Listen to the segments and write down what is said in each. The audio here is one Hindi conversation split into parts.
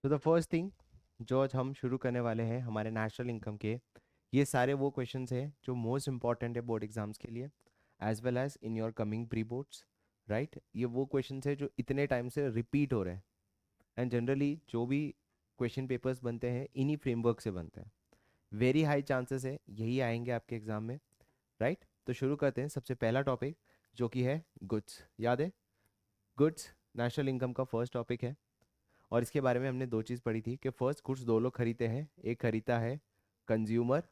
तो द फर्स्ट थिंग जो आज हम शुरू करने वाले हैं हमारे नेशनल इनकम के, ये सारे वो क्वेश्चंस हैं जो मोस्ट इंपॉर्टेंट है बोर्ड एग्जाम्स के लिए as well as in your coming pre boards, right. ये वो क्वेश्चंस है जो इतने टाइम से रिपीट हो रहे हैं एंड जनरली जो भी क्वेश्चन पेपर्स बनते हैं इन्हीं फ्रेमवर्क से बनते हैं। वेरी हाई चांसेस है यही आएंगे आपके एग्जाम में, राइट। तो शुरू करते हैं। सबसे पहला टॉपिक जो कि है गुड्स, याद है गुड्स नेशनल इनकम का फर्स्ट टॉपिक है। और इसके बारे में हमने दो चीज़ पढ़ी थी कि फर्स्ट गुड्स दो लोग खरीदते हैं, एक खरीदता है कंज्यूमर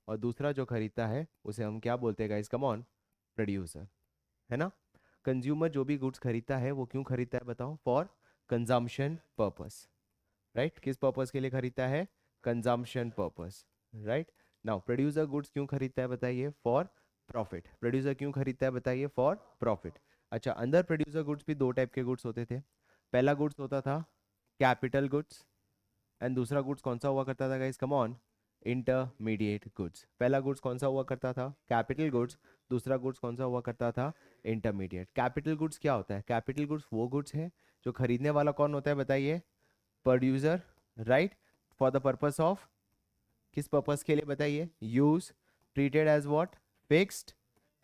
और दूसरा जो खरीदता है उसे हम क्या बोलते हैं गाइस, कम ऑन, प्रोड्यूसर, है ना। कंज्यूमर जो भी गुड्स खरीदता है वो क्यों खरीदता है बताओ, फॉर कंजम्पशन पर्पस, राइट। किस पर्पस के लिए खरीदता है, consumption purpose, right. Now producer goods क्यों खरीदता है बताइए, फॉर प्रॉफिट। प्रोड्यूसर क्यों खरीदता है बताइए, फॉर प्रॉफिट। अच्छा, अंदर प्रोड्यूसर गुड्स भी दो टाइप के गुड्स होते थे। पहला गुड्स होता था कैपिटल गुड्स एंड दूसरा गुड्स कौन सा हुआ करता था guys, come on, intermediate goods. पहला गुड्स कौन सा हुआ करता था, कैपिटल गुड्स। दूसरा गुड्स कौन सा हुआ करता था, इंटरमीडिएट। कैपिटल गुड्स क्या होता है, कैपिटल गुड्स वो गुड्स है जो खरीदने वाला कौन होता है बताइए, producer, right. For the purpose of, किस पर्पस के लिए बताइए, use, treated as what, fixed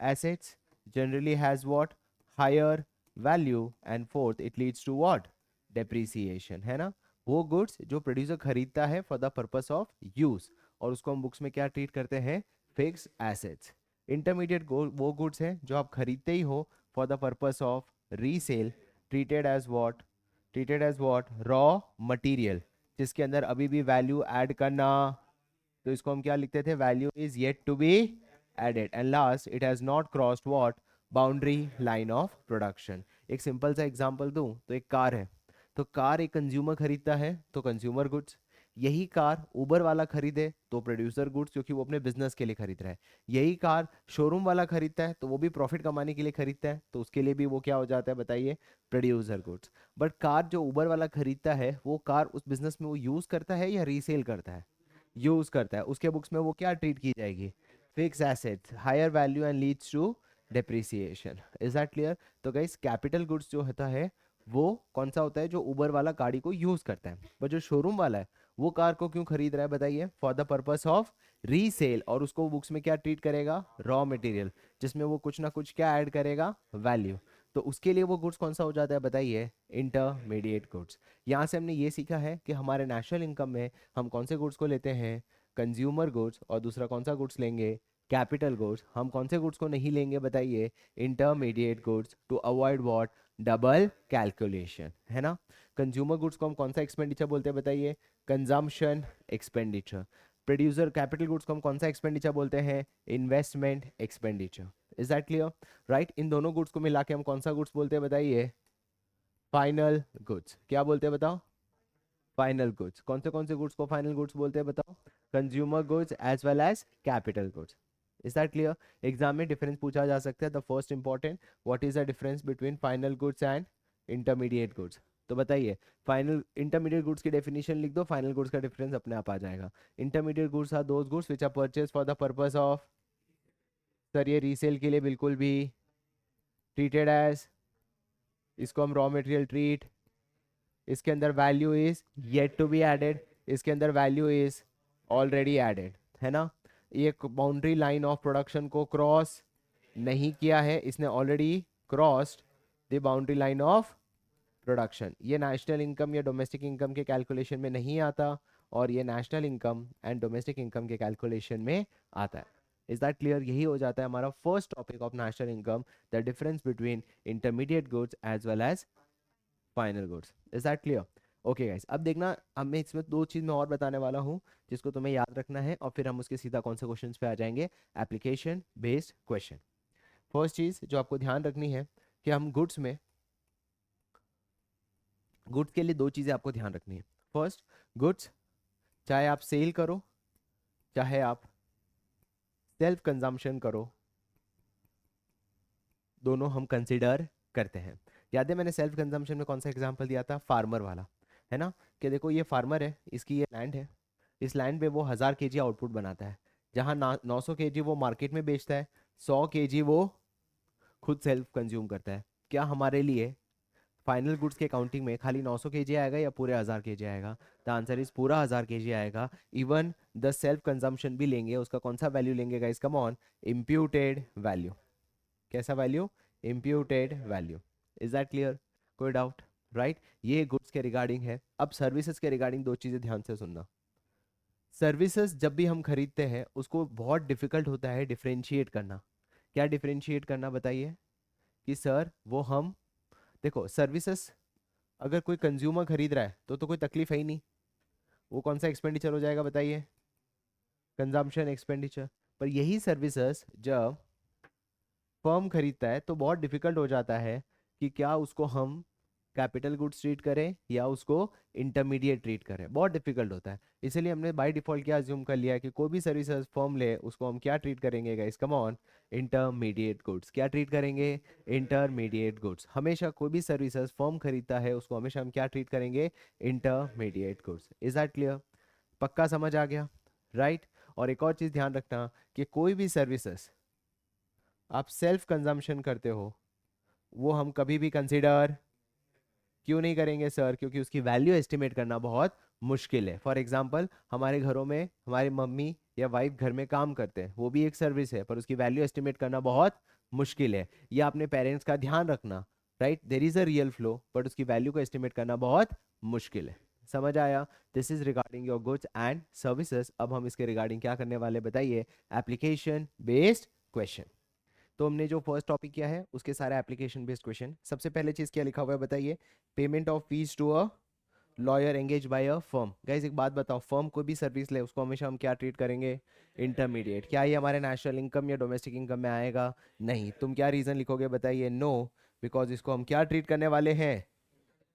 assets, generally has what, higher value and fourth it leads to what, depreciation, है ना। वो गुड्स जो प्रोड्यूसर खरीदता है for the purpose of use और उसको हम बुक्स में क्या ट्रीट करते हैं, फिक्स एसेट्स। इंटरमीडिएट वो गुड्स हैं जो आप खरीदते ही हो for the purpose of resale, treated as what, treated as what, raw material, जिसके अंदर अभी भी वैल्यू ऐड करना, तो इसको हम क्या लिखते थे, value is yet to be added and last it has not crossed what, boundary line of production. एक सिंपल सा एग्जांपल दूं तो एक कार है, तो कार एक कंज्यूमर खरीदता है तो कंज्यूमर गुड्स। यही कार उबर वाला खरीदे तो प्रोड्यूसर गुड्स, क्योंकि वो अपने बिजनेस के लिए खरीद रहा है। यही कार शोरूम वाला खरीदता है तो वो भी प्रॉफिट कमाने के लिए खरीदता है, तो उसके लिए भी वो क्या हो जाता है बताइए, प्रोड्यूसर गुड्स। बट कार जो उबर वाला खरीदता है वो कार उस बिजनेस में वो यूज करता है या रीसेल करता है, यूज करता है, उसके बुक्स में वो क्या ट्रीट की जाएगी, fix assets, higher value and leads to depreciation. Is that clear. तो गाइस कैपिटल गुड्स जो होता है वो कौन सा होता है, जो उबर वाला गाड़ी को यूज करता है। पर जो शोरूम वाला है वो कार को क्यों खरीद रहा है बताइए, for the purpose of resale, और उसको बुक्स में क्या ट्रीट करेगा, रॉ मटेरियल, जिसमें वो कुछ ना कुछ क्या ऐड करेगा, वैल्यू। तो उसके लिए वो गुड्स कौन सा हो जाता है बताइए, इंटरमीडिएट गुड्स। यहाँ से हमने ये सीखा है कि हमारे नेशनल इनकम में हम कौन से गुड्स को लेते हैं, कंज्यूमर गुड्स, और दूसरा कौन सा गुड्स लेंगे, कैपिटल गुड्स। हम कौन से गुड्स को नहीं लेंगे बताइए, intermediate goods, to avoid what, double calculation, है ना। कंज्यूमर गुड्स को हम कौन सा एक्सपेंडिचर बोलते हैं बताइए, consumption expenditure. Producer capital goods को हम कौन सा एक्सपेंडिचर बोलते हैं, investment expenditure. Is that clear, right. इन दोनों गुड्स को मिला के हम कौन सा गुड्स बोलते हैं बताइए, फाइनल गुड्स। क्या बोलते हैं बताओ, फाइनल गुड्स। कौन से गुड्स को फाइनल गुड्स बोलते हैं बताओ, consumer goods as well as capital goods. Is that clear. Exam में डिफरेंस पूछा जा सकता है, the first important, what is the difference between final goods and intermediate goods. तो बताइए, फाइनल इंटरमीडिएट गुड्स की डेफिनेशन लिख दो, फाइनल गुड्स का डिफरेंस अपने आप आ जाएगा। Intermediate goods are those goods which are purchase for the purpose of, sir ये रीसेल के लिए बिल्कुल भी, ट्रीटेड एज, इसको हम रॉ मटेरियल ट्रीट, इसके अंदर value is yet to be added, इसके अंदर वैल्यू इज ऑलरेडी एडेड, है ना। ये बाउंड्री लाइन ऑफ प्रोडक्शन को क्रॉस नहीं किया है, इसने already crossed the boundary line of production. ये नेशनल इनकम या डोमेस्टिक इनकम के कैलकुलेशन में नहीं आता, और ये national income and domestic income के कैलकुलेशन में आता है। Is that clear. यही हो जाता है हमारा first topic of national income, the difference between intermediate goods as well as final goods. Is that clear. Okay guys, अब देखना, अब मैं इसमें दो चीज़ मैं और बताने वाला हूँ जिसको तुम्हें याद रखना है, और फिर हम उसके सीधा कौन से क्वेश्चंस पे आ जाएंगे, एप्लीकेशन बेस्ड क्वेश्चन। फर्स्ट चीज़ जो आपको ध्यान रखनी है कि हम गुड्स में, गुड्स के लिए दो चीज़ें आपको ध्यान रखनी है। फर्स्ट, गुड्स चाहे आप सेल करो चाहे आप सेल्फ कंजम्पशन करो, दोनों हम कंसिडर करते हैं। याद है मैंने सेल्फ कंजम्पशन में कौन सा एग्जांपल दिया था, फार्मर वाला, है ना। कि देखो ये फार्मर है, इसकी ये लैंड है, इस लैंड पे वो 1000 kg आउटपुट बनाता है, जहाँ 900 kg वो मार्केट में बेचता है, 100 kg वो खुद सेल्फ कंज्यूम करता है। क्या हमारे लिए फाइनल गुड्स के काउंटिंग में खाली 900 केजी आएगा या पूरे 1000 केजी आएगा? द आंसर इज पूरा 1000 केजी आएगा। इवन द सेल्फ कंजम्पशन भी लेंगे, उसका कौन सा वैल्यू लेंगे guys? Come on, imputed value. कैसा value? Imputed value. Is that clear? कोई डाउट? राइट, ये गुड्स के रिगार्डिंग है। अब सर्विसेज के रिगार्डिंग दो चीजें ध्यान से सुनना। सर्विसेज जब भी हम खरीदते हैं उसको बहुत डिफिकल्ट होता है डिफरेंशिएट करना। क्या डिफरेंशिएट करना बताइए? कि सर वो हम, देखो सर्विसेज अगर कोई कंज्यूमर खरीद रहा है तो कोई तकलीफ है ही नहीं, वो कौन सा एक्सपेंडिचर हो जाएगा बताइए? Consumption expenditure. पर यही सर्विसेज जब फर्म खरीदता है तो बहुत डिफिकल्ट हो जाता है कि क्या उसको हम कैपिटल गुड्स ट्रीट करें या उसको इंटरमीडिएट ट्रीट करें, बहुत डिफिकल्ट होता है। इसलिए हमने बाय डिफॉल्ट क्या अज्यूम कर लिया है कि कोई भी सर्विसेज फर्म ले उसको हम क्या ट्रीट करेंगे guys? Come on, intermediate goods. क्या ट्रीट करेंगे? Intermediate goods. हमेशा कोई भी सर्विसेज फर्म खरीदता है उसको हमेशा हम क्या ट्रीट करेंगे? Intermediate goods. Is that clear? पक्का समझ आ गया? राइट। और एक और चीज ध्यान रखना कि कोई भी सर्विसेज आप सेल्फ कंजम्पशन करते हो वो हम कभी भी कंसिडर क्यों नहीं करेंगे सर? क्योंकि उसकी वैल्यू एस्टिमेट करना बहुत मुश्किल है। फॉर एग्जाम्पल हमारे घरों में हमारी मम्मी या वाइफ घर में काम करते हैं, वो भी एक सर्विस है, पर उसकी वैल्यू एस्टिमेट करना बहुत मुश्किल है। या अपने पेरेंट्स का ध्यान रखना, right, there is a real flow but उसकी वैल्यू को एस्टिमेट करना बहुत मुश्किल है। समझ आया? This is regarding your goods and services. अब हम इसके रिगार्डिंग क्या करने वाले बताइए? Application based question. तो हमने जो फर्स्ट टॉपिक किया है उसके सारे एप्लीकेशन बेस्ड क्वेश्चन। सबसे पहले चीज क्या लिखा हुआ है बताइए? Payment of fees to a lawyer engage by a firm. Guys एक बात बताओ, फर्म कोई भी सर्विस ले उसको हमेशा हम क्या ट्रीट करेंगे? इंटरमीडिएट। क्या ये हमारे नेशनल इनकम या डोमेस्टिक इनकम में आएगा? नहीं। तुम क्या रीजन लिखोगे बताइए? नो, बिकॉज इसको हम क्या ट्रीट करने वाले हैं?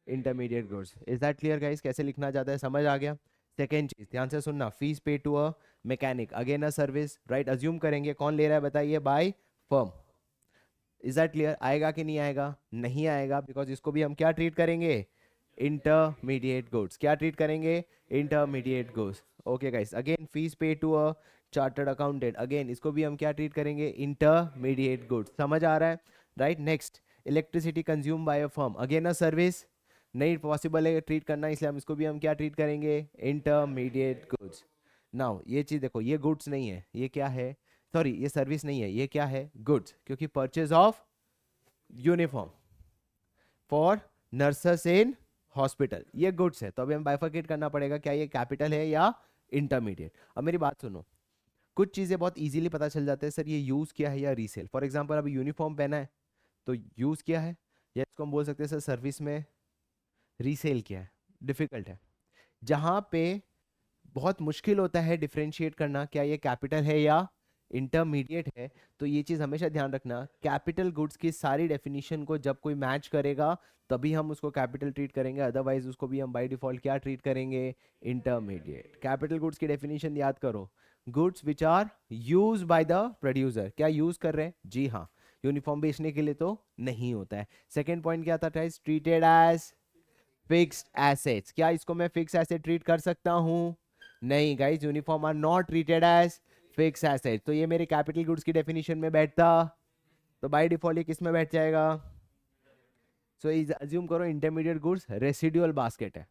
Intermediate goods. Is that clear guys? कैसे लिखना चाहता है समझ आ गया? सेकेंड चीज ध्यान से सुनना, fees pay to a mechanic, again a service, right. Assume करेंगे कौन ले रहा है बताइए? By firm. Is that clear? आएगा कि नहीं आएगा? नहीं आएगा, बिकॉज इसको भी हम क्या ट्रीट करेंगे? Intermediate goods. क्या ट्रीट करेंगे? Intermediate goods. Okay guys, again fees pay to a chartered accountant, again इसको भी हम क्या ट्रीट करेंगे? Intermediate goods. समझ आ रहा है? Right. Next, electricity consume by a firm, again a service, नहीं पॉसिबल है ट्रीट करना, इसलिए हम इसको भी हम क्या ट्रीट करेंगे? Intermediate goods. नाउ ये चीज देखो, ये गुड्स नहीं है, ये क्या है? सॉरी, ये सर्विस नहीं है, ये क्या है? गुड्स। क्योंकि purchase of uniform for nurses in hospital ये गुड्स है, तो अभी हम बाइफरकेट करना पड़ेगा, क्या ये कैपिटल है या इंटरमीडिएट? अब मेरी बात सुनो, कुछ चीजें बहुत इजीली पता चल जाते हैं सर ये यूज किया है या रीसेल। फॉर एग्जांपल अभी यूनिफॉर्म पहना है तो यूज किया है, या इसको हम बोल सकते हैं सर सर्विस में रीसेल किया है। डिफिकल्ट है। जहां पे बहुत मुश्किल होता है डिफरेंशिएट करना क्या ये कैपिटल है या इंटरमीडिएट है, तो ये चीज हमेशा ध्यान रखना, कैपिटल गुड्स की सारी डेफिनेशन को जब कोई मैच करेगा तभी हम उसको कैपिटल ट्रीट करेंगे, अदरवाइज उसको भी हम बाय डिफॉल्ट क्या ट्रीट करेंगे? इंटरमीडिएट। कैपिटल गुड्स की डेफिनेशन याद करो, goods which are use by the producer. क्या यूज कर रहे हैं? जी हाँ। यूनिफॉर्म बेचने के लिए तो नहीं होता है। सेकेंड पॉइंट क्या था? Treated as fixed assets. क्या इसको मैं फिक्स एसेट ट्रीट कर सकता हूं? नहीं guys, uniform are not treated as fix asset. तो ये मेरे कैपिटल गुड्स की डेफिनेशन में बैठता, तो बाय डिफॉल्ट ये किस में बैठ जाएगा? सो अज्यूम करो इंटरमीडिएट गुड्स रेसिडुअल बास्केट है।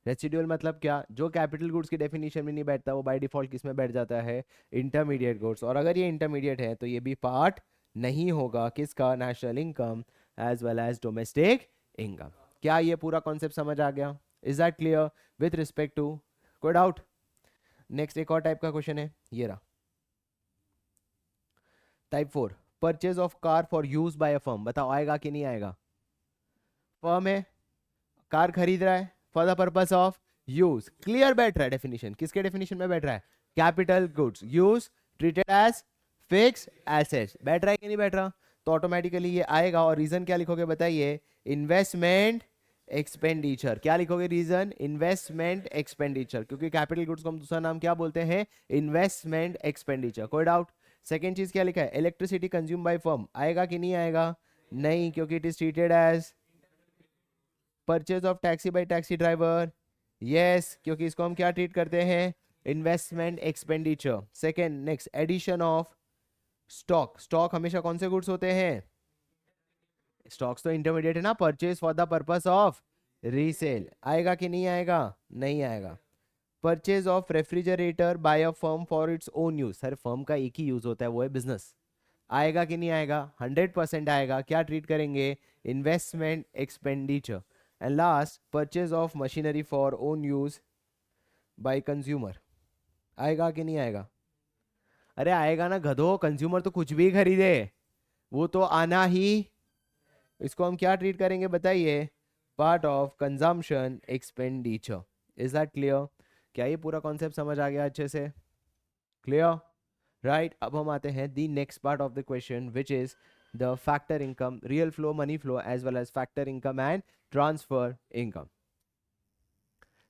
रेसिडुअल मतलब क्या? जो कैपिटल गुड्स की डेफिनेशन में नहीं बैठता वो बाय डिफॉल्ट किस में बैठ जाता है? Intermediate goods. और अगर ये इंटरमीडिएट है तो ये भी पार्ट नहीं होगा किसका? National income as well as domestic income. क्या ये पूरा कॉन्सेप्ट समझ आ गया? Is that clear with respect to? कोई डाउट? नेक्स्ट एक और टाइप का क्वेश्चन है, ये रहा type 4, purchase of car for use by a firm. बताओ आएगा कि नहीं आएगा? फर्म है, कार खरीद रहा है for the purpose of use, clear बैठ रहा है डेफिनेशन, किसके डेफिनेशन में बैठ रहा है? Capital goods, use treated as fix assets. बैठ रहा है कि नहीं बैठ रहा? तो ऑटोमेटिकली ये आएगा। और रीजन क्या लिखोगे बताइए? Investment expenditure. क्या लिखोगे रीजन? इन्वेस्टमेंट एक्सपेंडिचर, क्योंकि कैपिटल गुड्स को हम दूसरा नाम क्या बोलते हैं? Investment expenditure. कोई डाउट? सेकेंड चीज क्या लिखा है? इलेक्ट्रिसिटी कंज्यूम बाय फर्म, आएगा कि नहीं आएगा? नहीं, क्योंकि it is treated as purchase of taxi by taxi driver. Yes, क्योंकि इसको हम क्या ट्रीट करते हैं? Investment expenditure. Second, next, addition of stock. Stock हमेशा कौन से गुड्स होते हैं? स्टॉक्स तो इंटरमीडिएट है ना, purchase for the purpose of resale, आएगा कि नहीं आएगा? नहीं आएगा। Purchase of refrigerator by a firm for its own use, sir firm का एक ही यूज होता है, वो है बिजनेस, आएगा कि नहीं आएगा? 100% आएगा। क्या ट्रीट करेंगे? Investment expenditure. And last, purchase of machinery for own use by consumer, आएगा कि नहीं आएगा? अरे आएगा ना गधो, कंज्यूमर तो कुछ भी खरीदे, वो तो आना ही। इसको हम क्या ट्रीट करेंगे बताइए? Part of consumption expenditure. Is that clear? क्या ये पूरा कॉन्सेप्ट समझ आ गया अच्छे से? क्लियर? राइट, अब हम आते हैं the next part of the question which is the factor income, real flow, money flow, as well as factor income and transfer income.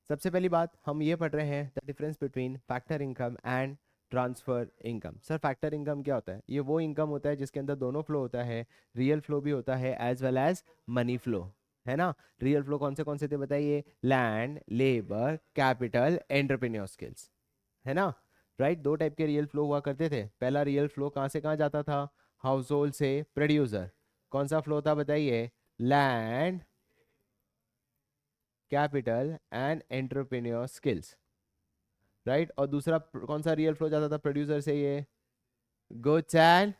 सबसे पहली बात हम ये पढ़ रहे हैं the difference between factor income and transfer income. Sir factor income क्या होता है? ये वो इनकम होता है जिसके अंदर दोनों फ्लो होता है, रियल फ्लो भी होता है as well as money flow, है ना? रियल फ्लो कौन से थे बताइए? Land, labour, capital, entrepreneur skills, है ना? राइट, दो टाइप के रियल फ्लो हुआ करते थे। पहला रियल फ्लो कहाँ से कहाँ जाता था? हाउस होल्ड से प्रोड्यूसर। कौन सा फ्लो था बताइए? Land, capital and entrepreneur skills, right. और दूसरा कौन सा रियल फ्लो जाता था प्रोड्यूसर से? ये गुड्स एंड,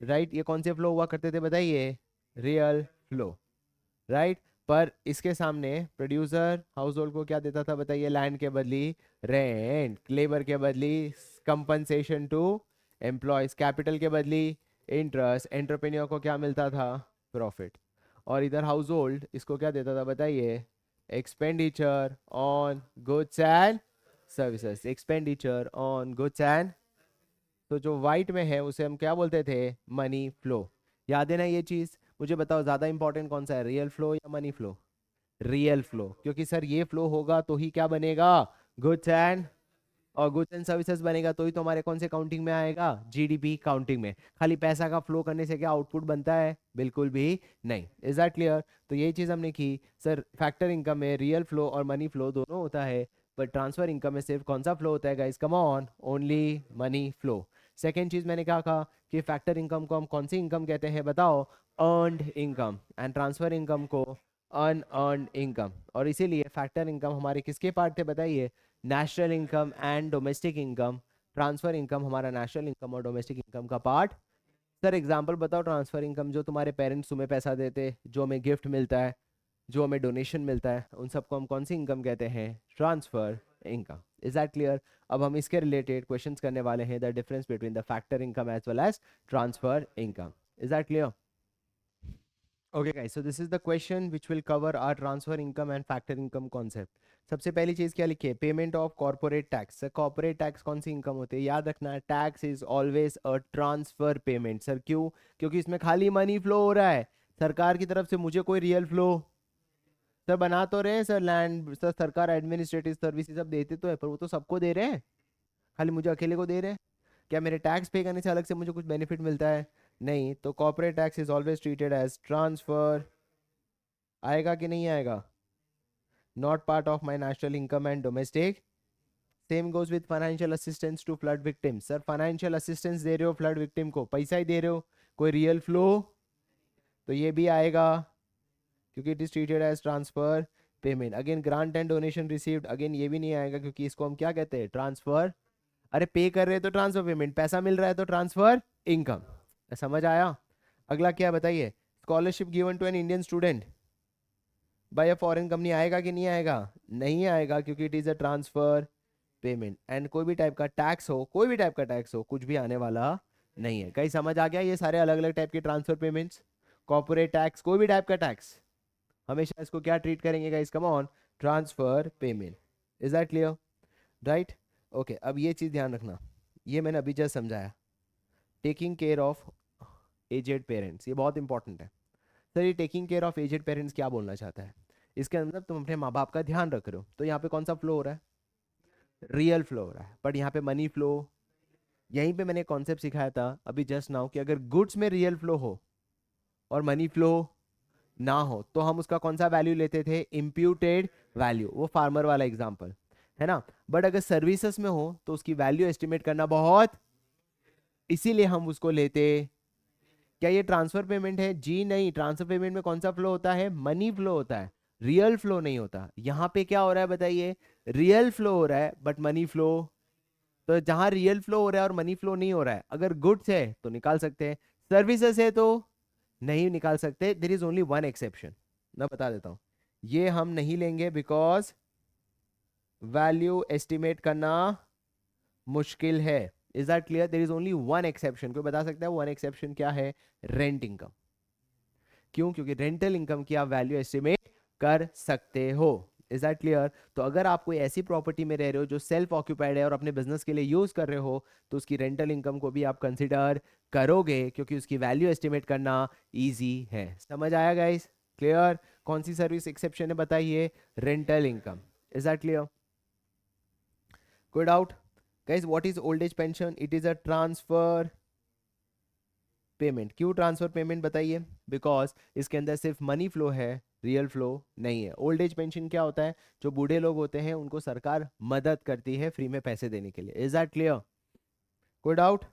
राइट। ये कौन से फ्लो हुआ करते थे बताइए? Real flow, right. पर इसके सामने प्रोड्यूसर हाउस होल्ड को क्या देता था बताइए? लैंड के बदली रेंट, लेबर के बदली कंपनसेशन टू एम्प्लॉयज, कैपिटल के बदली इंटरेस्ट, एंटरप्रेन्योर को क्या मिलता था? प्रॉफिट। और इधर हाउस होल्ड इसको क्या देता था बताइए? Expenditure on goods and services, expenditure on goods and, तो जो वाइट में है उसे हम क्या बोलते थे? Money flow. याद है ना ये चीज? मुझे बताओ ज्यादा इंपॉर्टेंट कौन सा है, रियल फ्लो या मनी फ्लो? रियल फ्लो, क्योंकि सर ये फ्लो होगा तो ही क्या बनेगा? गुड्स एंड, और गुड्स एंड सर्विसेज बनेगा तो ही तो हमारे कौन से काउंटिंग में आएगा? जीडीपी काउंटिंग में। खाली पैसा का फ्लो करने से क्या आउटपुट बनता है? बिल्कुल भी नहीं। Is that clear? तो यही चीज हमने की। सर फैक्टर इनकम में रियल फ्लो और मनी फ्लो दोनों होता है, पर ट्रांसफर इनकम में सिर्फ कौन सा फ्लो होता है guys? Come on, only money flow. Second चीज मैंने क्या कहा कि फैक्टर इनकम को हम कौन सी इनकम कहते हैं बताओ? Earned income. And transfer income को अनअर्नड इनकम। और इसीलिए फैक्टर इनकम हमारे किसके पार्ट थे बताइए? National income and domestic income. Transfer income हमारा नेशनल इनकम और डोमेस्टिक इनकम का पार्ट। सर एग्जांपल बताओ ट्रांसफर इनकम, जो तुम्हारे पेरेंट्स तुम्हें पैसा देते, जो हमें गिफ्ट मिलता है, जो हमें डोनेशन मिलता है, उन सबको हम कौन सी इनकम कहते हैं? Transfer income. Is that clear? अब हम इसके रिलेटेड क्वेश्चंस करने वाले हैं, the difference between the factor income as well as transfer income. Is that clear? Okay guys, so this is the question which will cover our transfer income and factor income concept. सबसे पहली चीज क्या लिखी है? Payment of corporate tax. Sir corporate tax कौन सी इनकम होती है? याद रखना, tax is always a transfer payment. Sir क्यों? क्योंकि इसमें खाली मनी फ्लो हो रहा है सरकार की तरफ से, मुझे कोई रियल फ्लो। सर बना तो रहे हैं सर लैंड, सर सरकार एडमिनिस्ट्रेटिव सर्विसेज सब देते तो है, पर वो तो सबको दे रहे हैं, खाली मुझे अकेले को दे रहे हैं? क्या मेरे टैक्स पे करने से अलग से मुझे कुछ बेनिफिट मिलता है? नहीं। तो corporate tax is always treated as transfer, आएगा कि नहीं आएगा? Not part of my national income and domestic. Same goes with financial assistance to flood victim. Sir financial assistance दे रहे हो फ्लड विक्टिम को, पैसा ही दे रहे हो, कोई रियल फ्लो? तो ये भी आएगा क्योंकि it is treated as transfer payment. Again grant and donation received, again ये भी नहीं आएगा क्योंकि इसको हम क्या कहते हैं? ट्रांसफर। अरे पे कर रहे हैं तो ट्रांसफर पेमेंट, पैसा मिल रहा है तो ट्रांसफर इनकम। समझ आया? अगला क्या है बताइए? Scholarship given to an Indian student by a foreign company, आएगा कि नहीं आएगा? नहीं आएगा क्योंकि it is a transfer payment. And कोई भी टाइप का टैक्स हो, कोई भी टाइप का टैक्स हो, कुछ भी आने वाला नहीं है। कहीं समझ आ गया? ये सारे अलग अलग टाइप के ट्रांसफर पेमेंट्स, कॉर्पोरेट टैक्स, कोई भी टाइप का टैक्स, हमेशा इसको क्या ट्रीट करेंगे guys? Come on, transfer payment. Is that clear? Right. Okay, अब ये चीज ध्यान रखना, ये मैंने अभी जस्ट समझाया, taking care of aged parents, ये बहुत इंपॉर्टेंट है। सर ये taking care of aged parents क्या बोलना चाहता है? इसके अंदर तुम अपने माँ बाप का ध्यान रख रहे हो, तो यहाँ पे कौन सा फ्लो हो रहा है? रियल फ्लो हो रहा है। बट यहाँ पे मनी फ्लो, यहीं पे मैंने कॉन्सेप्ट सिखाया था अभी जस्ट नाउ कि अगर गुड्स में रियल फ्लो हो और मनी फ्लो ना हो तो हम उसका कौन सा वैल्यू लेते थे? इम्प्यूटेड वैल्यू, वो फार्मर वाला एग्जांपल है ना। बट अगर सर्विसेज में हो तो उसकी वैल्यू एस्टिमेट करना बहुत, इसीलिए हम उसको लेते क्या ये ट्रांसफर पेमेंट है? जी नहीं। ट्रांसफर पेमेंट में कौन सा फ्लो होता है? मनी फ्लो होता है, रियल फ्लो नहीं होता। यहाँ पे क्या हो रहा है बताइए? रियल फ्लो हो रहा है बट मनी फ्लो। तो जहां रियल फ्लो हो रहा है और मनी फ्लो नहीं हो रहा है, अगर गुड्स है तो निकाल सकते हैं, सर्विसेज है तो नहीं निकाल सकते। There is only one exception, मैं बता देता हूं। ये हम नहीं लेंगे बिकॉज वैल्यू एस्टिमेट करना मुश्किल है। Is that clear? There is only one exception. कोई बता सकता है वन एक्सेप्शन क्या है? Rent income. क्यों? क्योंकि रेंटल इनकम की आप वैल्यू एस्टिमेट कर सकते हो। Is that clear? तो अगर आप कोई ऐसी प्रॉपर्टी में रह रहे हो जो सेल्फ ऑक्यूपाइड है और अपने बिजनेस के लिए यूज कर रहे हो, तो उसकी रेंटल इनकम को भी आप कंसिडर करोगे, क्योंकि उसकी वैल्यू एस्टिमेट करना इजी है। समझ आया गाइस? क्लियर? कौन सी सर्विस एक्सेप्शन है बताइए? Rental income. Is that clear? कोई doubt? Guys what is old age pension? It is a transfer payment. क्यों ट्रांसफर पेमेंट बताइए? बिकॉज इसके अंदर सिर्फ मनी फ्लो है, रियल फ्लो नहीं है। ओल्ड एज पेंशन क्या होता है? जो बूढ़े लोग होते हैं उनको सरकार मदद करती है फ्री में पैसे देने के लिए। Is that clear? कोई डाउट?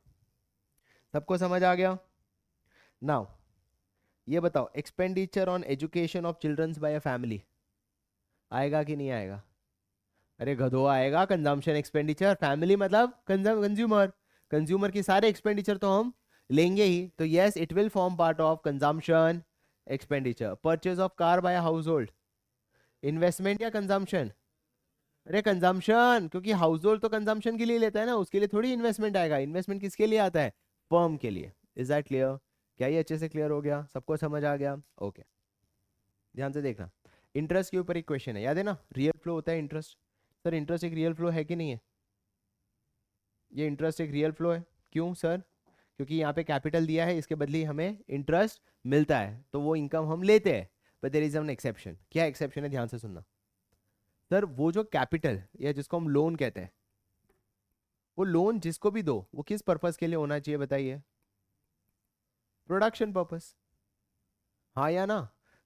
सबको समझ आ गया? नाउ ये बताओ, expenditure on education of childrens by a family आएगा कि नहीं आएगा? अरे गधो, आएगा। कंजम्पशन एक्सपेंडिचर, फैमिली मतलब कंज्यूमर। कंज्यूमर की सारे एक्सपेंडिचर तो हम लेंगे ही, तो yes it will form part of consumption expenditure. Purchase of car by household, investment या कंजम्पशन? अरे कंजम्पशन, क्योंकि हाउस होल्ड तो कंजम्पशन के लिए लेता है ना, उसके लिए थोड़ी इन्वेस्टमेंट आएगा। इन्वेस्टमेंट किसके लिए आता है? फर्म के लिए। Is that clear? क्या ये अच्छे से क्लियर हो गया? सबको समझ आ गया? ओके, ध्यान से देखना। इंटरेस्ट के ऊपर एक क्वेश्चन है, याद है ना? रियल फ्लो होता है इंटरेस्ट। सर इंटरेस्ट एक रियल फ्लो है कि नहीं है? ये इंटरेस्ट एक रियल फ्लो है। क्यों सर? क्योंकि यहाँ पे कैपिटल दिया है, इसके बदले हमें इंटरेस्ट मिलता है, तो वो इनकम हम लेते हैं। But there is an exception. क्या एक्सेप्शन है? ध्यान से सुनना। सर वो जो कैपिटल या जिसको हम लोन कहते हैं, वो लोन जिसको भी दो वो किस पर्पस के लिए होना चाहिए बताइए? Production purpose. हाँ या ना?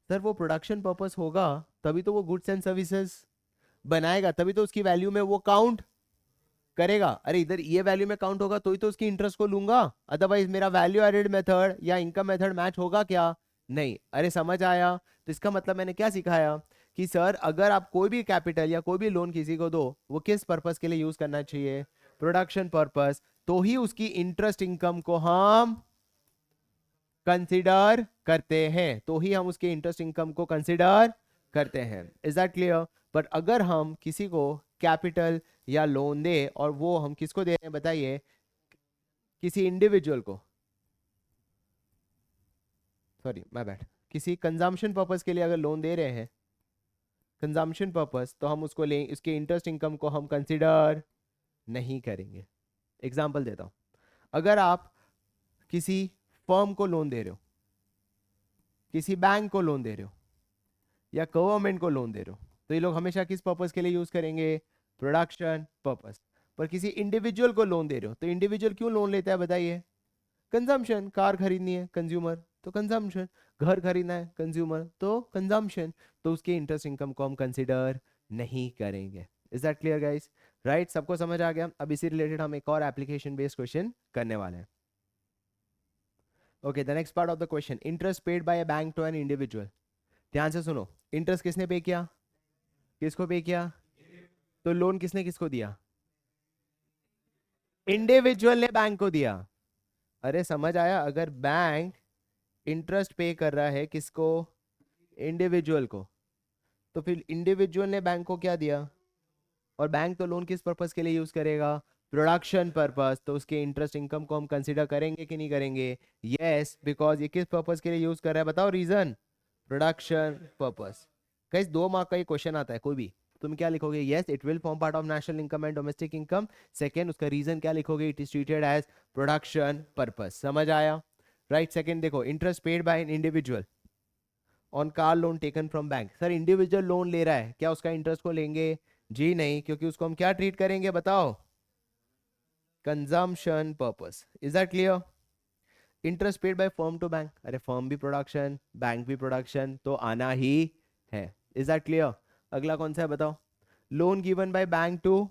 सर वो प्रोडक्शन पर्पस होगा तभी तो वो गुड्स एंड सर्विसेज बनाएगा, तभी तो उसकी वैल्यू में वो काउंट करेगा। अरे इधर ये वैल्यू में काउंट होगा तो ही तो उसकी इंटरेस्ट को लूंगा, अदरवाइज मेरा वैल्यू एडेड मेथड या इनकम मेथड मैच होगा क्या? नहीं। अरे समझ आया? तो इसका मतलब मैंने क्या सिखाया कि सर अगर आप कोई भी कैपिटल या कोई भी लोन किसी को दो, वो किस पर्पस के लिए यूज करना चाहिए? Production purpose. तो ही उसकी इंटरेस्ट इनकम को हम कंसिडर करते हैं, तो ही हम उसके इंटरेस्ट इनकम को कंसिडर करते हैं। Is that clear? बट अगर हम किसी को कैपिटल या लोन दे, और वो हम किसको दे रहे हैं बताइए? किसी इंडिविजुअल को, सॉरी माय बैड, किसी कंजम्पशन पर्पस के लिए अगर लोन दे रहे हैं, कंजम्पशन पर्पस, तो हम उसको ले, उसके इंटरेस्ट इनकम को हम कंसिडर नहीं करेंगे। एग्जांपल देता हूं। अगर आप किसी फर्म को लोन दे रहे हो, किसी बैंक को लोन दे रहे हो, या गवर्नमेंट को लोन दे रहे हो, तो ये लोग हमेशा किस पर्पस के लिए यूज करेंगे? Production purpose. पर किसी इंडिविजुअल को लोन दे रहे हो, तो इंडिविजुअल क्यों लोन लेता है बताइए? कंजम्पशन। कार खरीदनी है, कंज्यूमर, तो कंजम्पशन। घर खरीदना है, कंज्यूमर, तो कंजम्पशन। तो उसके इंटरेस्ट इनकम को हम कंसिडर नहीं करेंगे। Is that clear guys? Right, सबको समझ आ गया? अब इसी रिलेटेड हम एक और एप्लीकेशन बेस्ड क्वेश्चन करने वाले हैं। Okay, the next part of the question, interest paid by a bank to an individual. ध्यान से सुनो। इंटरेस्ट किसने पे किया? किसको पे किया? तो लोन किसने किसको दिया? इंडिविजुअल ने बैंक को दिया। अरे समझ आया? अगर बैंक इंटरेस्ट पे कर रहा है किसको? इंडिविजुअल को, तो फिर इंडिविजुअल ने बैंक को क्या दिया? और बैंक तो लोन किस पर्पस के लिए यूज करेगा? Production purpose. तो उसके इंटरेस्ट इनकम को हम कंसीडर करेंगे कि नहीं करेंगे? यस, बिकॉज ये किस पर्पस के लिए यूज कर रहा है बताओ? Reason, production purpose. Guys 2 mark का ये क्वेश्चन आता है कोई भी, तुम क्या लिखोगे? Yes it will form part of national income and domestic income. Second, उसका रीजन क्या लिखोगे? It is treated as production purpose. समझ आया? राइट। सेकंड देखो, interest paid by an individual on car loan taken from bank. Sir individual loan ले रहा है, क्या उसका इंटरेस्ट को लेंगे? जी नहीं, क्योंकि उसको हम क्या ट्रीट करेंगे बताओ? Consumption purpose. Is that clear? Interest paid by firm to bank, अरे फर्म भी प्रोडक्शन, बैंक भी प्रोडक्शन, तो आना ही है। Is that clear? अगला कौन सा है बताओ? Loan given by bank to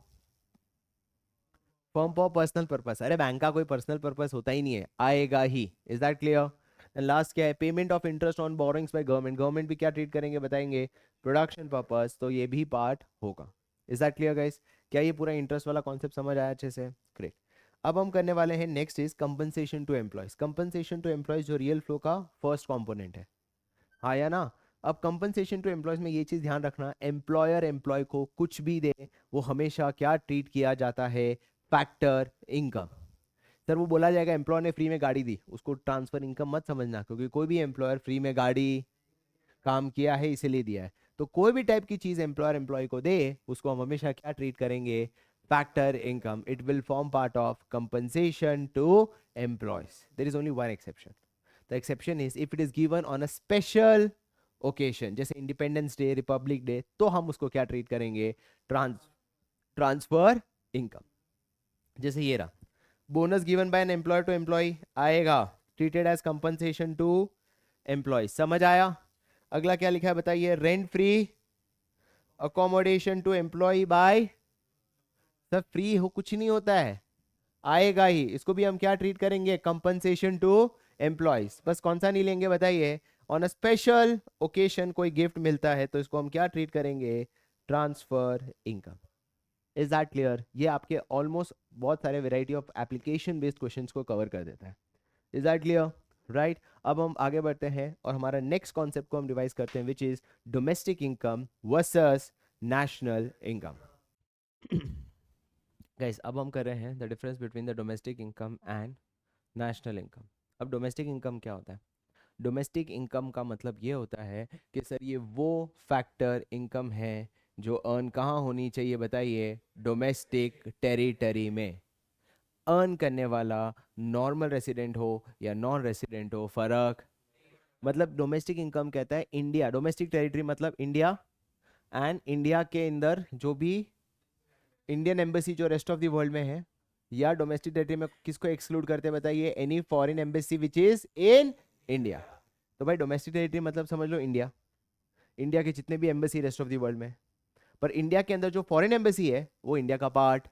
firm for personal purpose. अरे बैंक का कोई पर्सनल पर्पस होता ही नहीं है, आएगा ही। Is that clear? And last क्या है, payment of interest on borrowings by government, government भी क्या ट्रीट करेंगे बताएंगे, प्रोडक्शन पर्पस, तो ये भी पार्ट होगा। Is that clear guys? क्या ये पूरा इंटरेस्ट वाला कॉन्सेप्ट समझ आया अच्छे से? ग्रेट। अब हम करने वाले हैं next is compensation to employees. Compensation to employees जो रियल फ्लो का फर्स्ट कंपोनेंट है, हाँ या ना? अब कंपनसेशन टू एम्प्लॉयज में ये चीज ध्यान रखना, एम्प्लॉयर एम्प्लॉय को कुछ भी दे वो हमेशा क्या ट्रीट किया जाता है, फैक्टर इनकम। सर वो बोला जाएगा एम्प्लॉयर ने फ्री में गाड़ी दी, उसको ट्रांसफर इनकम मत समझना, क्योंकि कोई भी एम्प्लॉयर फ्री में गाड़ी काम किया है इसीलिए दिया है। तो कोई भी टाइप की चीज एम्प्लॉयर एम्प्लॉय को दे उसको हम हमेशा क्या ट्रीट करेंगे, factor income. It will form part of compensation to employees. There is only one exception. The exception is if it is given on a special occasion, जैसे इंडिपेंडेंस डे, रिपब्लिक डे, तो हम उसको क्या ट्रीट करेंगे, ट्रांसफर इनकम। जैसे ये रहा, bonus given by an employer to employ आएगा, treated as compensation to employ. समझ आया? अगला क्या लिखा है बताइए, rent free accommodation to employ by, सब फ्री हो कुछ नहीं होता है, आएगा ही, इसको भी हम क्या ट्रीट करेंगे, कंपनसेशन टू एम्प्लॉयज। बस कौन सा नहीं लेंगे बताइए, ऑन अ स्पेशल ओकेशन कोई गिफ्ट मिलता है तो इसको हम क्या ट्रीट करेंगे, transfer income. Is that clear? ये आपके ऑलमोस्ट बहुत सारे variety of application based questions को कवर कर देता है। Is that clear? राइट। अब हम आगे बढ़ते हैं और हमारा नेक्स्ट कॉन्सेप्ट को हम रिवाइज करते हैं, which is domestic income versus national income. Guys अब हम कर रहे हैं the difference between the domestic income and national income. अब डोमेस्टिक इनकम क्या होता है? डोमेस्टिक इनकम का मतलब ये होता है कि सर ये वो फैक्टर इनकम है जो अर्न कहाँ होनी चाहिए बताइए, डोमेस्टिक टेरिटरी में। अर्न करने वाला नॉर्मल रेसिडेंट हो या नॉन रेसिडेंट हो, फर्क मतलब डोमेस्टिक इनकम कहता है इंडिया, डोमेस्टिक टेरिटरी मतलब इंडिया, एंड इंडिया के अंदर जो भी इंडियन एम्बेसी जो रेस्ट ऑफ द वर्ल्ड में है, या डोमेस्टिक टेरिटरी में किसको एक्सक्लूड करते हैं बताइए, any foreign embassy which is in India. तो भाई डोमेस्टिक टेरिटरी मतलब समझ लो इंडिया, इंडिया के जितने भी embassy rest of the world में, पर इंडिया के अंदर जो फॉरेन एम्बेसी है वो इंडिया का पार्ट,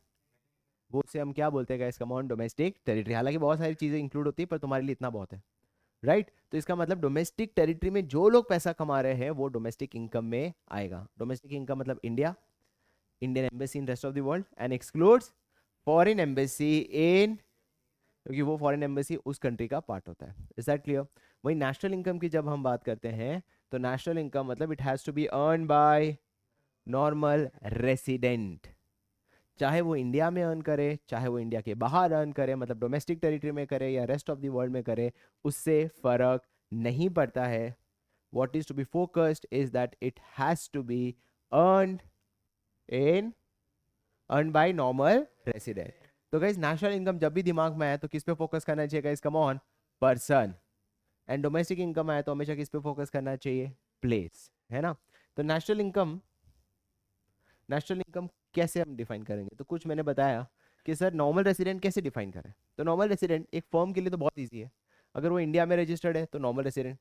वो से हम क्या बोलते हैं guys, come on, domestic territory. हालांकि बहुत सारी चीजें इंक्लूड होती है पर तुम्हारे लिए इतना बहुत है, राइट? तो इसका मतलब डोमेस्टिक टेरिटरी में जो लोग पैसा कमा रहे हैं वो डोमेस्टिक इनकम में आएगा। डोमेस्टिक इनकम मतलब India, Indian embassy in rest of the world, and excludes foreign embassy in, क्योंकि वो फॉरेन एम्बेसी उस कंट्री का पार्ट होता है। Is that clear? वही नेशनल इनकम की जब हम बात करते हैं तो नेशनल इनकम मतलब it has to be earn by normal resident, चाहे वो इंडिया में अर्न करे चाहे वो इंडिया के बाहर अर्न करे, मतलब डोमेस्टिक टेरिटरी में करे या रेस्ट ऑफ द वर्ल्ड में करे, उससे फर्क नहीं पड़ता है। what is to be focused is that it has to be earned in earned by normal resident। तो गाइस नेशनल इनकम जब भी दिमाग में आए तो किस पे फोकस करना चाहिए guys, come on, person. And domestic income आए तो हमेशा किस पे फोकस करना चाहिए, प्लेस, है ना? तो नेशनल इनकम कैसे हम डिफाइन करेंगे, तो कुछ मैंने बताया कि सर नॉर्मल रेसिडेंट कैसे डिफाइन करें। तो नॉर्मल रेसिडेंट एक फर्म के लिए तो बहुत ईजी है, अगर वो इंडिया में रजिस्टर्ड है तो नॉर्मल रेसिडेंट,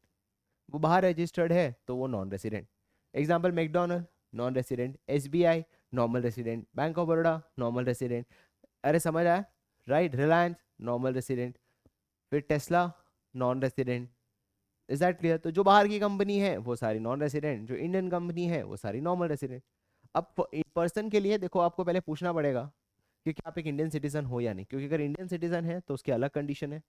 वो बाहर रजिस्टर्ड है तो वो non resident. Example McDonald non resident, SBI normal resident, bank of Baroda normal resident. अरे समझ आया? राइट। रिलायंस नॉर्मल रेसिडेंट, फिर Tesla non resident. Is that clear? तो जो बाहर की कंपनी है वो सारी नॉन रेसिडेंट, जो इंडियन कंपनी है वो सारी नॉर्मल रेसिडेंट। अब पर्सन के लिए देखो आपको पहले पूछना पड़ेगा कि क्या आप एक इंडियन सिटीजन हो या नहीं, क्योंकि अगर इंडियन सिटीजन है तो उसकी अलग कंडीशन है,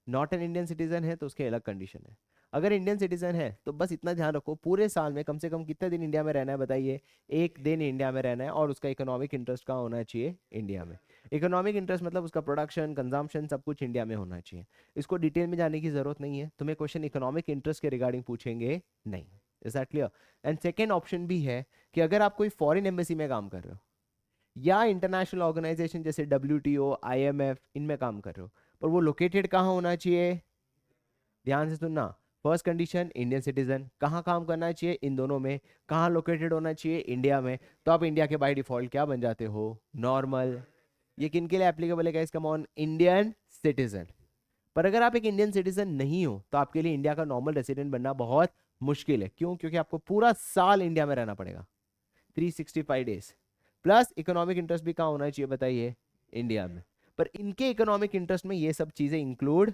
नॉट एन इंडियन सिटीजन है तो उसकी अलग कंडीशन है। अगर इंडियन सिटीजन है तो बस इतना ध्यान रखो, पूरे साल में कम से कम कितने दिन इंडिया में रहना है बताइए, एक दिन इंडिया में रहना है, और उसका इकोनॉमिक इंटरेस्ट कहाँ होना चाहिए, इंडिया में। इकोनॉमिक इंटरेस्ट मतलब उसका प्रोडक्शन कंजम्पशन सब कुछ इंडिया में होना चाहिए। इसको डिटेल में जाने की जरूरत नहीं है, तुम्हें क्वेश्चन इकोनॉमिक इंटरेस्ट के रिगार्डिंग पूछेंगे नहीं। Is that clear? And second option भी है कि अगर आप कोई फॉरेन एम्बेसी में काम कर रहे हो या इंटरनेशनल ऑर्गेनाइजेशन जैसे WTO IMF इनमें काम कर रहे हो, पर वो लोकेटेड कहाँ होना चाहिए, ध्यान से सुनना। फर्स्ट कंडीशन इंडियन सिटीजन, कहाँ काम करना चाहिए, इन दोनों में, कहाँ लोकेटेड होना चाहिए, इंडिया में, तो आप इंडिया के बाय डिफॉल्ट क्या बन जाते हो, नॉर्मल। ये किन के लिए एप्लीकेबल है guys, come on, Indian citizen. पर अगर आप एक इंडियन सिटीजन नहीं हो तो आपके लिए इंडिया का नॉर्मल रेसिडेंट बनना बहुत मुश्किल है। क्यों? क्योंकि आपको पूरा साल इंडिया में रहना पड़ेगा, 365 डेज, प्लस इकोनॉमिक इंटरेस्ट भी कहाँ होना चाहिए बताइए, इंडिया में। पर इनके इकोनॉमिक इंटरेस्ट में ये सब चीजें इंक्लूड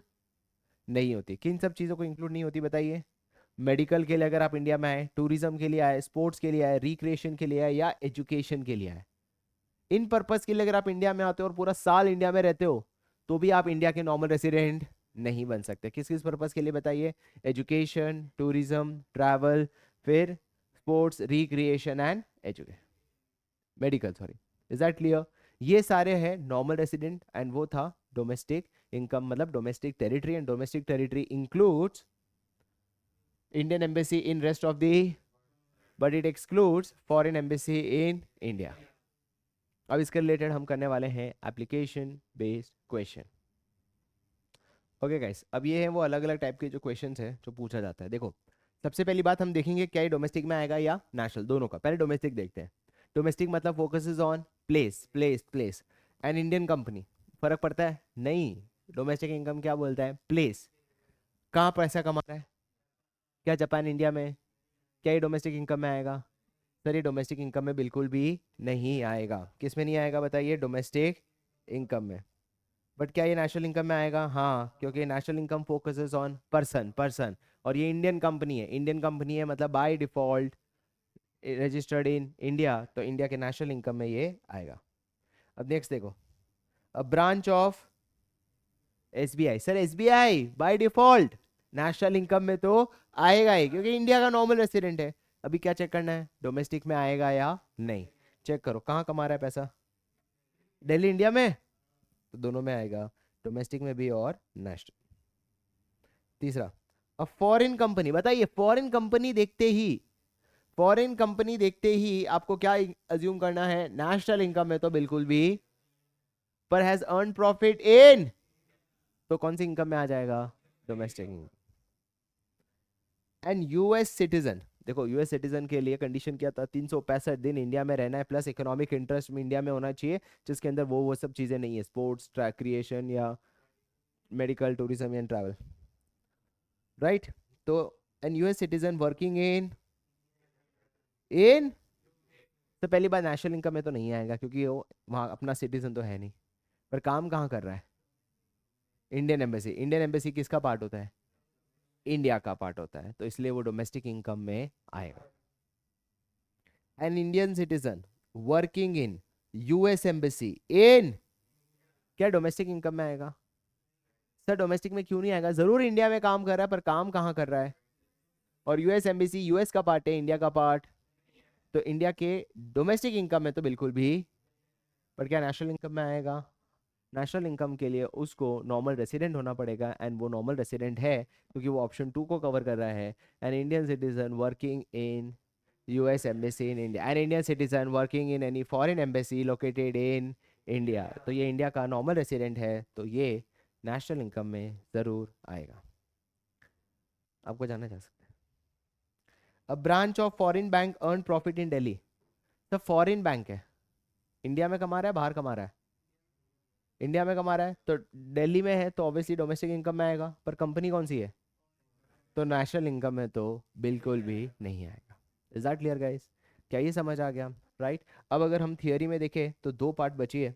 नहीं होती। किन सब चीज़ों को इंक्लूड नहीं होती बताइए? मेडिकल के लिए अगर आप इंडिया में आए, टूरिज्म के लिए आए, स्पोर्ट्स के लिए आए, रिक्रिएशन के लिए आए, या एजुकेशन के लिए आए, इन पर्पस के लिए अगर आप इंडिया में आते हो और पूरा साल इंडिया में रहते हो, तो भी आप इंडिया के नॉर्मल रेसिडेंट नहीं बन सकते। किस किस पर्पस के लिए बताइए? एजुकेशन, टूरिज्म, ट्रैवल, फिर sports, recreation and education, medical, sorry. Is that clear? ये सारे हैं नॉर्मल रेसिडेंट, एंड वो था डोमेस्टिक इनकम, मतलब domestic territory, and domestic territory includes Indian embassy in rest of the, but it excludes foreign embassy in India. अब इसके रिलेटेड हम करने वाले हैं application based question. Okay guys, अब ये है वो अलग अलग टाइप के जो क्वेश्चंस है जो पूछा जाता है। देखो, सबसे पहली बात हम देखेंगे क्या ये डोमेस्टिक में आएगा या नेशनल, दोनों का। पहले डोमेस्टिक देखते हैं। डोमेस्टिक मतलब focuses on place, place, place. An Indian company, फर्क पड़ता है? नहीं। डोमेस्टिक इनकम क्या बोलता है? प्लेस, कहाँ पैसा कमा रहा है। क्या जापान इंडिया में? क्या ये डोमेस्टिक इनकम में आएगा? सर ये डोमेस्टिक इनकम में बिल्कुल भी नहीं आएगा। किस में नहीं आएगा बताइए? डोमेस्टिक इनकम में। बट क्या ये नेशनल इनकम में आएगा? हाँ, क्योंकि national income focuses on person, person. और ये इंडियन कंपनी है, इंडियन कंपनी है मतलब by default registered in India, तो इंडिया के नेशनल इनकम में ये आएगा। अब नेक्स्ट देखो, a branch of SBI. Sir SBI by default national income में तो आएगा ही, क्योंकि इंडिया का नॉर्मल रेसिडेंट है। अभी क्या चेक करना है? डोमेस्टिक में आएगा या नहीं। चेक करो कहाँ कमा रहा है पैसा। दिल्ली इंडिया में, तो दोनों में आएगा, डोमेस्टिक में भी और नेशनल। तीसरा, अब फॉरेन कंपनी, बताइए फॉरेन कंपनी देखते ही, फॉरेन कंपनी देखते ही आपको क्या अज्यूम करना है? नेशनल इनकम में तो बिल्कुल भी, पर हैज अर्न प्रॉफिट इन, तो कौन सी इनकम में आ जाएगा? डोमेस्टिक। एंड यूएस सिटीजन, देखो यूएस सिटीजन के लिए कंडीशन क्या था? 365 दिन इंडिया में रहना है, प्लस इकोनॉमिक इंटरेस्ट में इंडिया में होना चाहिए, जिसके अंदर वो सब चीजें नहीं है, स्पोर्ट्स, क्रिएशन या medical, tourism and travel, right? तो an US citizen working in in तो पहली बार नेशनल इनकम में तो नहीं आएगा, क्योंकि वो वहाँ अपना सिटीजन तो है नहीं। पर काम कहाँ कर रहा है? Indian embassy. इंडियन एम्बेसी किसका पार्ट होता है? इंडिया का पार्ट होता है, तो इसलिए वो डोमेस्टिक इनकम में आएगा। An Indian citizen working in US embassy in, क्या डोमेस्टिक इनकम में आएगा? सर डोमेस्टिक में क्यों नहीं आएगा? जरूर इंडिया में काम कर रहा है, पर काम कहाँ कर रहा है? और यूएस एम्बेसी यूएस का पार्ट है, इंडिया का पार्ट, तो इंडिया के डोमेस्टिक इनकम में तो बिल्कुल भी। पर क्या नेशनल इनकम में आएगा? नेशनल इनकम के लिए उसको नॉर्मल रेसिडेंट होना पड़ेगा, एंड वो नॉर्मल रेसिडेंट है क्योंकि वो ऑप्शन 2 को कवर कर रहा है। An Indian citizen working in US embassy in India, an Indian citizen working in any foreign embassy located in India, तो ये इंडिया का नॉर्मल रेसिडेंट है, तो ये नेशनल इनकम में जरूर आएगा। आपको जाना जा सकता है। A branch of foreign bank earn profit in Delhi. तो फॉरेन बैंक है, इंडिया में कमा रहा है, बाहर कमा रहा है? इंडिया में कमा रहा है, तो दिल्ली में है, तो ऑब्वियसली डोमेस्टिक इनकम में आएगा। पर कंपनी कौन सी है? तो नेशनल इनकम में तो बिल्कुल भी नहीं आएगा। Is that clear guys? क्या ये समझ आ गया? राइट। अब अगर हम थियोरी में देखें तो दो पार्ट बची है,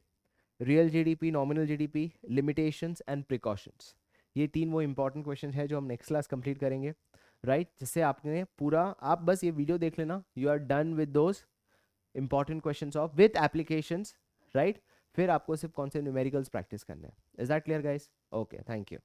real GDP, nominal GDP, limitations and precautions. ये तीन वो इंपॉर्टेंट क्वेश्चन है जो हम नेक्स्ट क्लास कंप्लीट करेंगे, राइट? जिससे आपने पूरा, आप बस ये वीडियो देख लेना, you are done with those important questions of with applications, right? फिर आपको सिर्फ कौन से न्यूमेरिकल्स प्रैक्टिस करने हैं। Is that clear guys? Okay, thank you.